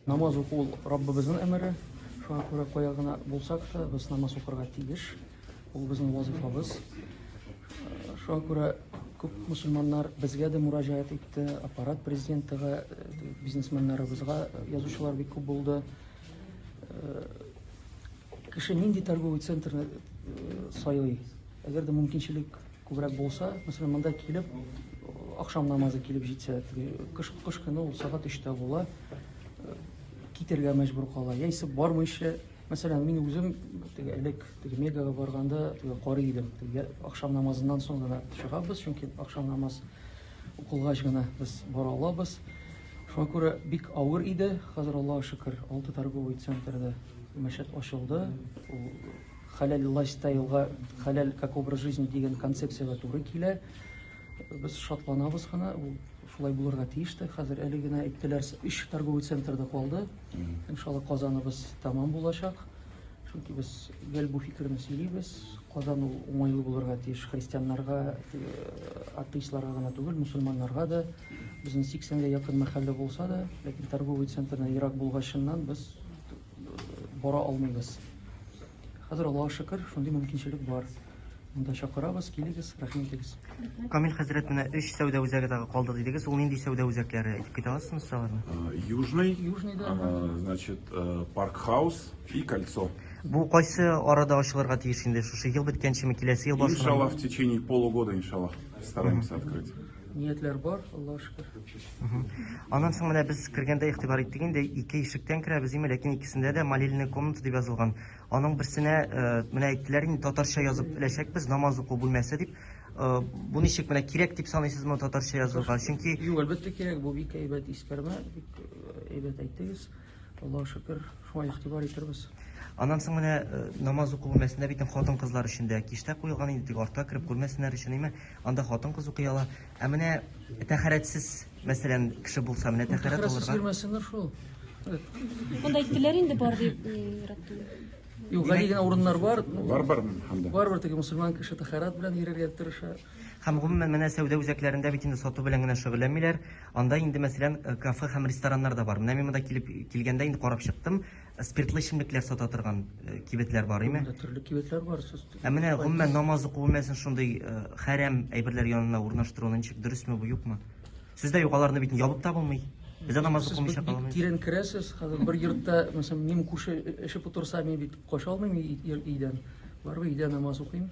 Намаз оқу ул Раббыбызның әмере. Шуңа күрә кая гына булсак та, без намаз укырга тиеш. Ул безнең вазифабыз. Шуңа күрә күп мусульманнар безгә дә мураҗаат итте, аппарат президентыга, бизнесменнарыбызга язучылар бик күп булды. Кеше нинди торговый центрны сайлый? Әгәр дә мөмкинчелек күбрәк булса, мәсәлән, монда килеп, акшам намазы килеп җитсә, кыш көне ул сагат 3-тә була, китергә мәҗбүр кала. Яисә бармыйча, мәсәлән, мин үзем элек Мегага барганда карый идем. Акшам намазыннан соң гына чыгабыз, чөнки акшам намаз укылгач гына без бара алабыз. Шуңа күрә бик авыр иде. Хәзер Аллаһка шөкер, 6 торговый центрда мәчет ачылды. Ул халал лайфстайлга, халал как образ жизни дигән концепциягә туры килә. Без шатланабыз гына, ул шулай булырга тиеш тә. Хәзер әле генә әйттеләр, 3 торговый центрда калды. Иншалла Казаныбыз тәмам булачак. Чөнки без гел бу фикерне сөйлибез. Казан ул уңайлы булырга тиеш христианнарга, атеистларга гына түгел, мусульманнарга да. Безнең 80-гә якын мәхәллә булса да, ләкин торговый центрдан ерак булгачыннан без бара алмыйбыз. Хәзер Аллаһка шөкер, шундый мөмкинчелек бар. Монда чакырабыз, килегез, рәхмәт итегез. Камил хәзрәт, менә 3 сәүдә үзәгендә калды дидегез. Ул нинди сәүдә үзәкләре? Әйтеп китә аласызмы саларны? Южный, да. Значит, Паркхаус и Кольцо. Бу кайсы арада ачылырга тиеш инде? Шушы ел биткәнчеме, киләсе ел башында? Иншаллах, в течение полугода, иншаллах, стараемся открыть. Ниятләр бар, Аллаһка шөкер. Аннан соң менә без кергәндә игътибар иттек инде, 2 ишектән керәбез, ләкин икесендә дә молельная комната дип язылган. Аның берсенә менә әйттеләр инде, татарча язып эләчәкбез, намаз уку бүлмәсе дип. Бу ничек менә кирәк дип саныйсызмы татарча язылган? Чөнки Юк, әлбәттә кирәк, бу бик әйбәт искәрмә, бик әйбәт әйттегез. Аллаһка шөкер, шуңа игътибар итербез. аннан соң менә намаз уку бүлмәсендә бит хатын-кызлар өчен дә киштә куелган инде, тик артка кереп күрмәсеннәр өчен име? Анда хатын-кыз укый ала. Ә менә тәһарәтсез, мәсәлән, кеше булса, менә тәһарәт Тәхәрәтсез булырга. йөрмәсеннәр шул. Монда әйттеләр инде бар дип яраттым. Юк, гади генә урыннар бар. Бар, хамда. Бар теге мусульман кеше тәхәрәт белән йөрергә тырыша. Һәм гомумән менә сәүдә үзәкләрендә бит инде сату белән генә шөгыльләнмиләр. Анда инде мәсәлән кафе һәм рестораннар да бар. Менә мин монда килгәндә инде карап чыктым. Спиртлы эчемлекләр сата торган кибетләр бар име? Монда төрле кибетләр бар. Ә менә гомумән намаз уку бүлмәсен шундый хәрәм әйберләр янына урнаштыру ничек, дөресме бу, юкмы? Сездә юк, аларны бит ябып та булмый. Бездә намаз укымыйча Бик калмый. тирән керәсез. Хәзер бер йортта, мәсәлән, мин күрше эшеп утырса, мин бит каша алмыйм өйдән. Барбы өйдә намаз укыйм.